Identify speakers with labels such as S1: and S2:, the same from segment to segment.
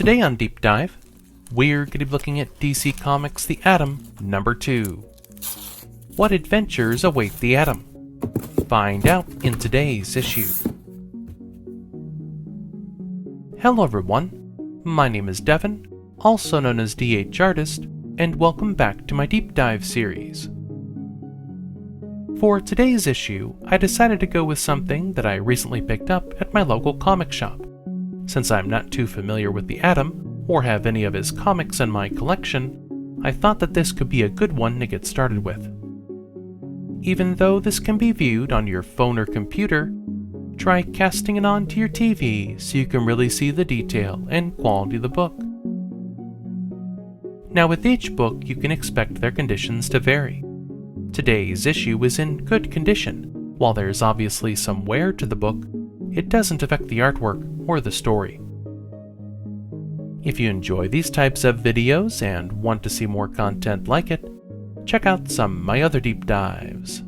S1: Today on Deep Dive, we're going to be looking at DC Comics' The Atom, number 2. What adventures await the Atom? Find out in today's issue. Hello everyone, my name is Devin, also known as DH Artist, and welcome back to my Deep Dive series. For today's issue, I decided to go with something that I recently picked up at my local comic shop. Since I'm not too familiar with the Atom, or have any of his comics in my collection, I thought that this could be a good one to get started with. Even though this can be viewed on your phone or computer, try casting it onto your TV so you can really see the detail and quality of the book. Now with each book, you can expect their conditions to vary. Today's issue is in good condition. While there's obviously some wear to the book, it doesn't affect the artwork or the story. If you enjoy these types of videos and want to see more content like it, check out some of my other deep dives.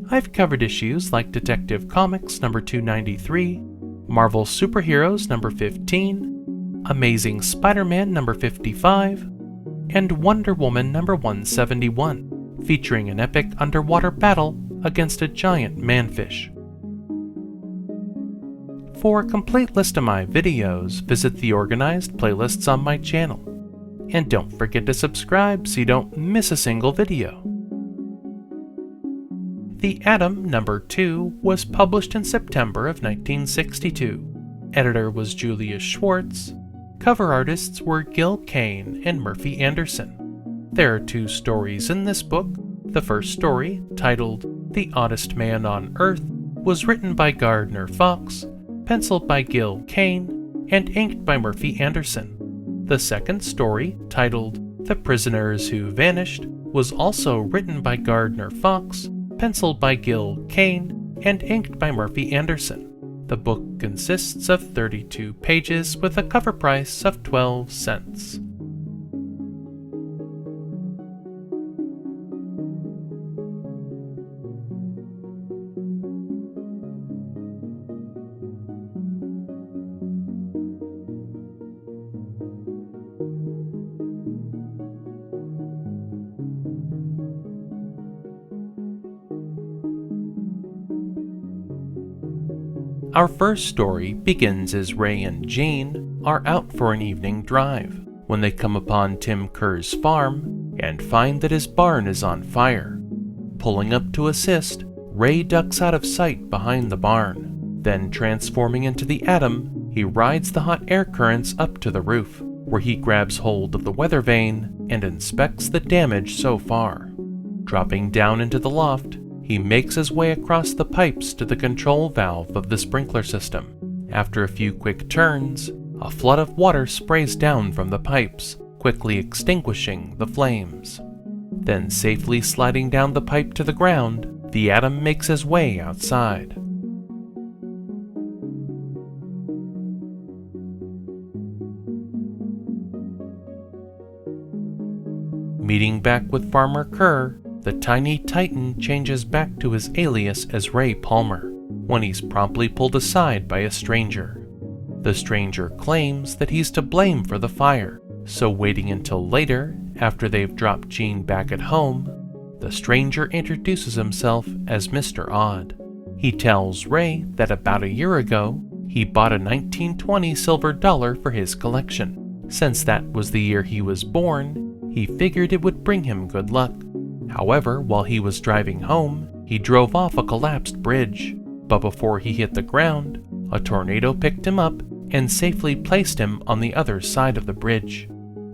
S1: I've covered issues like Detective Comics number 293, Marvel Superheroes number 15, Amazing Spider-Man number 55, and Wonder Woman number 171, featuring an epic underwater battle against a giant manfish. For a complete list of my videos, visit the organized playlists on my channel. And don't forget to subscribe so you don't miss a single video. The Atom number 2 was published in September of 1962. Editor was Julius Schwartz. Cover artists were Gil Kane and Murphy Anderson. There are 2 stories in this book. The first story, titled The Oddest Man On Earth, was written by Gardner Fox, penciled by Gil Kane, and inked by Murphy Anderson. The second story, titled The Prisoners Who Vanished, was also written by Gardner Fox, penciled by Gil Kane, and inked by Murphy Anderson. The book consists of 32 pages with a cover price of 12 cents. Our first story begins as Ray and Jean are out for an evening drive when they come upon Tim Kerr's farm and find that his barn is on fire. Pulling up to assist, Ray ducks out of sight behind the barn. Then, transforming into the Atom, he rides the hot air currents up to the roof, where he grabs hold of the weather vane and inspects the damage so far. Dropping down into the loft, he makes his way across the pipes to the control valve of the sprinkler system. After a few quick turns, a flood of water sprays down from the pipes, quickly extinguishing the flames. Then, safely sliding down the pipe to the ground, the Atom makes his way outside. Meeting back with Farmer Kerr, the tiny Titan changes back to his alias as Ray Palmer, when he's promptly pulled aside by a stranger. The stranger claims that he's to blame for the fire, so waiting until later, after they've dropped Jean back at home, the stranger introduces himself as Mr. Odd. He tells Ray that about a year ago, he bought a 1920 silver dollar for his collection. Since that was the year he was born, he figured it would bring him good luck. However, while he was driving home, he drove off a collapsed bridge, but before he hit the ground, a tornado picked him up and safely placed him on the other side of the bridge.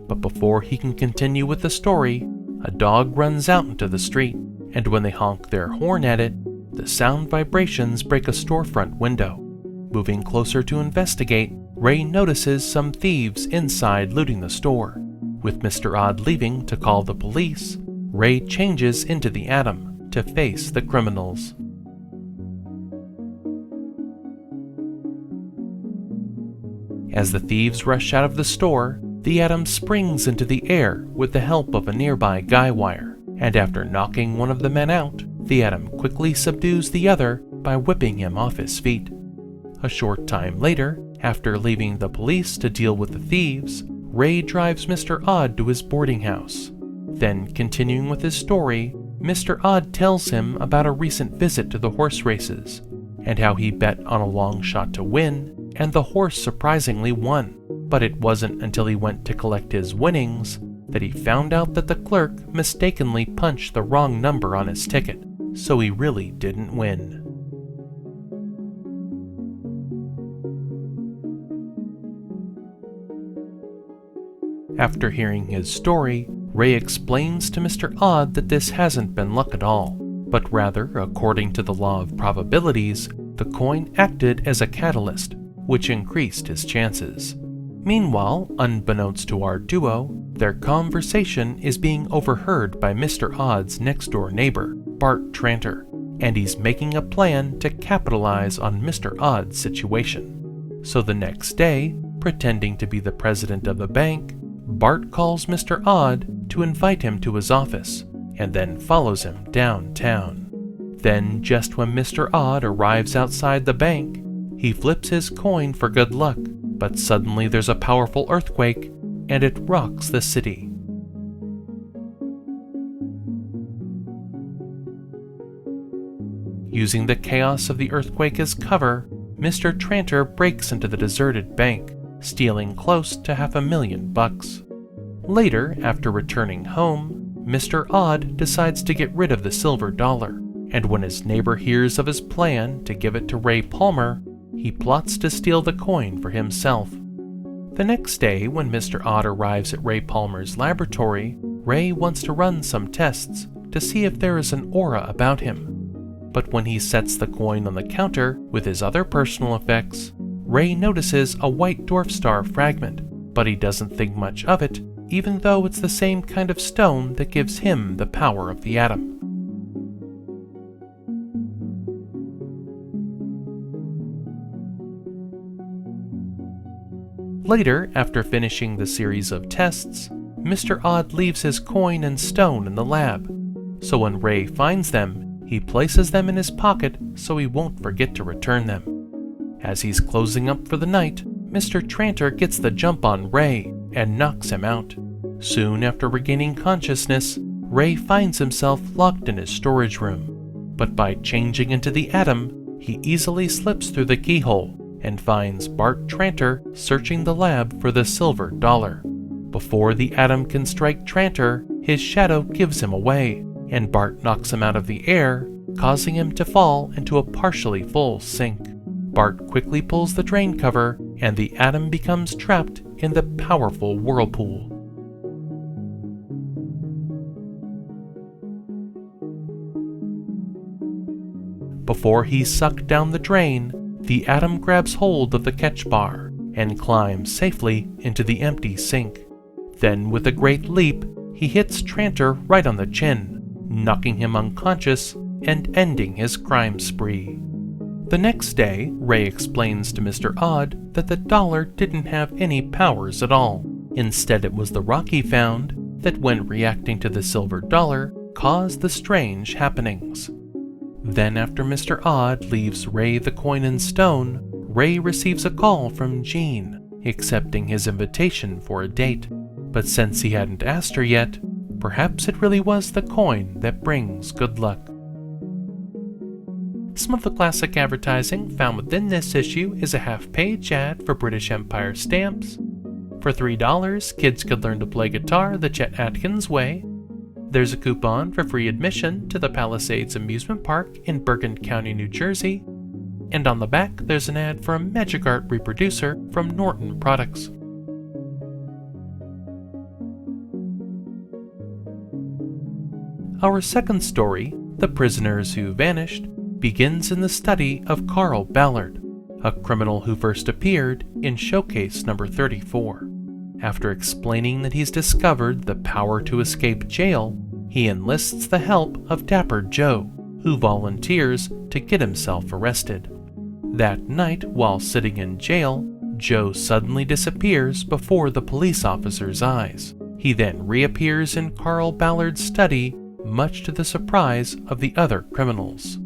S1: But before he can continue with the story, a dog runs out into the street, and when they honk their horn at it, the sound vibrations break a storefront window. Moving closer to investigate, Ray notices some thieves inside looting the store. With Mr. Odd leaving to call the police, Ray changes into the Atom to face the criminals. As the thieves rush out of the store, the Atom springs into the air with the help of a nearby guy wire, and after knocking one of the men out, the Atom quickly subdues the other by whipping him off his feet. A short time later, After leaving the police to deal with the thieves, Ray drives Mr. Odd to his boarding house. Then, continuing with his story, Mr. Odd tells him about a recent visit to the horse races, and how he bet on a long shot to win, and the horse surprisingly won. But it wasn't until he went to collect his winnings that he found out that the clerk mistakenly punched the wrong number on his ticket, so he really didn't win. After hearing his story, Ray explains to Mr. Odd that this hasn't been luck at all, but rather, according to the law of probabilities, the coin acted as a catalyst, which increased his chances. Meanwhile, unbeknownst to our duo, their conversation is being overheard by Mr. Odd's next-door neighbor, Bart Tranter, and he's making a plan to capitalize on Mr. Odd's situation. So the next day, pretending to be the president of the bank, Bart calls Mr. Odd to invite him to his office, and then follows him downtown. Then, just when Mr. Odd arrives outside the bank, he flips his coin for good luck, but suddenly there's a powerful earthquake, and it rocks the city. Using the chaos of the earthquake as cover, Mr. Tranter breaks into the deserted bank, stealing close to $500,000. Later, after returning home, Mr. Odd decides to get rid of the silver dollar, and when his neighbor hears of his plan to give it to Ray Palmer, he plots to steal the coin for himself. The next day, when Mr. Odd arrives at Ray Palmer's laboratory, Ray wants to run some tests to see if there is an aura about him. But when he sets the coin on the counter with his other personal effects, Ray notices a white dwarf star fragment, but he doesn't think much of it, even though it's the same kind of stone that gives him the power of the atom. Later, after finishing the series of tests, Mr. Odd leaves his coin and stone in the lab, so when Ray finds them, he places them in his pocket so he won't forget to return them. As he's closing up for the night, Mr. Tranter gets the jump on Ray and knocks him out. Soon after regaining consciousness, Ray finds himself locked in his storage room, but by changing into the atom, he easily slips through the keyhole and finds Bart Tranter searching the lab for the silver dollar. Before the atom can strike Tranter, his shadow gives him away, and Bart knocks him out of the air, causing him to fall into a partially full sink. Bart quickly pulls the drain cover, and the atom becomes trapped in the powerful whirlpool. Before he's sucked down the drain, the atom grabs hold of the catch bar and climbs safely into the empty sink. Then, with a great leap, he hits Tranter right on the chin, knocking him unconscious and ending his crime spree. The next day, Ray explains to Mr. Odd that the dollar didn't have any powers at all. Instead, it was the rock he found that, when reacting to the silver dollar, caused the strange happenings. Then, after Mr. Odd leaves Ray the coin and stone, Ray receives a call from Jean, accepting his invitation for a date. But since he hadn't asked her yet, perhaps it really was the coin that brings good luck. Some of the classic advertising found within this issue is a half-page ad for British Empire stamps. For $3, kids could learn to play guitar the Chet Atkins way. There's a coupon for free admission to the Palisades Amusement Park in Bergen County, New Jersey. And on the back, there's an ad for a Magic Art reproducer from Norton Products. Our second story, The Prisoners Who Vanished, begins in the study of Carl Ballard, a criminal who first appeared in Showcase number 34. After explaining that he's discovered the power to escape jail, he enlists the help of Dapper Joe, who volunteers to get himself arrested. That night, while sitting in jail, Joe suddenly disappears before the police officer's eyes. He then reappears in Carl Ballard's study, much to the surprise of the other criminals.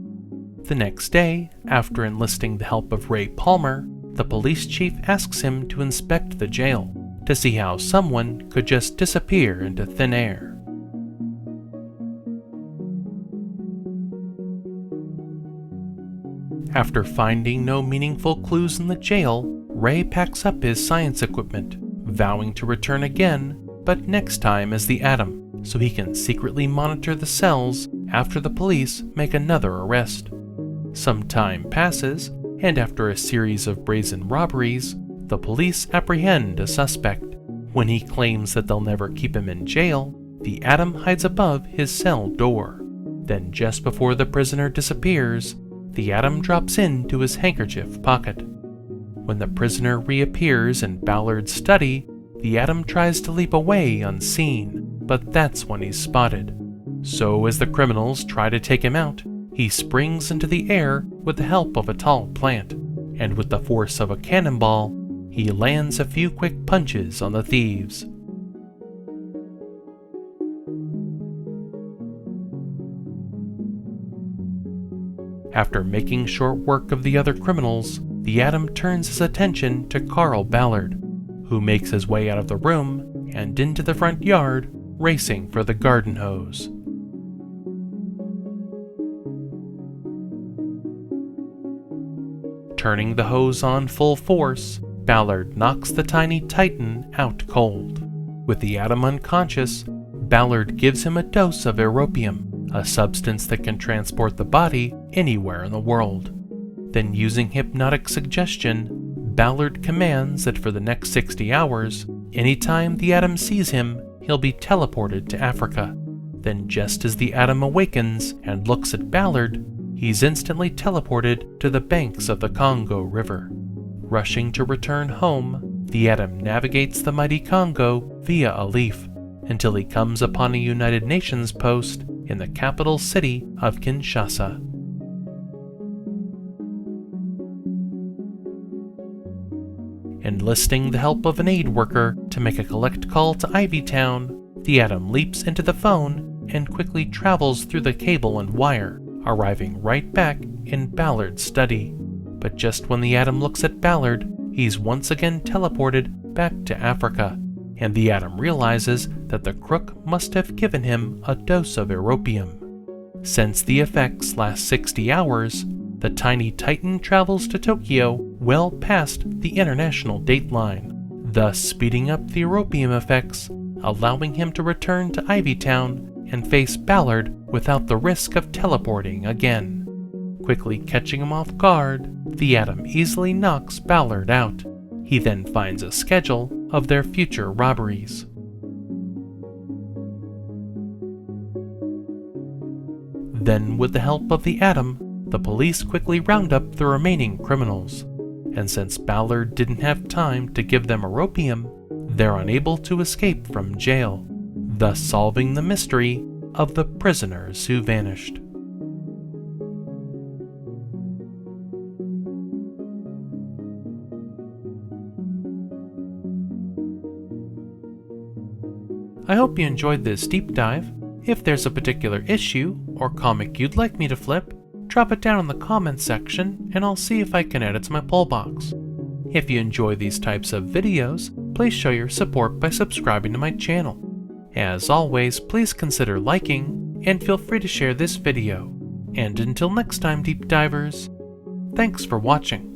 S1: The next day, after enlisting the help of Ray Palmer, the police chief asks him to inspect the jail to see how someone could just disappear into thin air. After finding no meaningful clues in the jail, Ray packs up his science equipment, vowing to return again, but next time as the Atom, so he can secretly monitor the cells after the police make another arrest. Some time passes, and after a series of brazen robberies, the police apprehend a suspect. When he claims that they'll never keep him in jail, the Atom hides above his cell door. Then just before the prisoner disappears, the Atom drops into his handkerchief pocket. When the prisoner reappears in Ballard's study, the Atom tries to leap away unseen, but that's when he's spotted. So as the criminals try to take him out, he springs into the air with the help of a tall plant, and with the force of a cannonball, he lands a few quick punches on the thieves. After making short work of the other criminals, the Atom turns his attention to Carl Ballard, who makes his way out of the room and into the front yard, racing for the garden hose. Turning the hose on full force, Ballard knocks the tiny Titan out cold. With the Atom unconscious, Ballard gives him a dose of europium, a substance that can transport the body anywhere in the world. Then, using hypnotic suggestion, Ballard commands that for the next 60 hours, anytime the Atom sees him, he'll be teleported to Africa. Then, just as the Atom awakens and looks at Ballard, he's instantly teleported to the banks of the Congo River. Rushing to return home, the Atom navigates the mighty Congo via a leaf until he comes upon a United Nations post in the capital city of Kinshasa. Enlisting the help of an aid worker to make a collect call to Ivytown, the Atom leaps into the phone and quickly travels through the cable and wire, arriving right back in Ballard's study. But just when the Atom looks at Ballard, he's once again teleported back to Africa, and the Atom realizes that the crook must have given him a dose of europium. Since the effects last 60 hours, the tiny Titan travels to Tokyo well past the international dateline, thus speeding up the europium effects, allowing him to return to Ivytown and face Ballard without the risk of teleporting again. Quickly catching him off guard, the Atom easily knocks Ballard out. He then finds a schedule of their future robberies. Then, with the help of the Atom, the police quickly round up the remaining criminals, and since Ballard didn't have time to give them europium, they're unable to escape from jail, thus solving the mystery of the prisoners who vanished. I hope you enjoyed this deep dive. If there's a particular issue or comic you'd like me to flip, drop it down in the comments section and I'll see if I can add it to my poll box. If you enjoy these types of videos, please show your support by subscribing to my channel. As always, please consider liking and feel free to share this video. And until next time, deep divers, thanks for watching.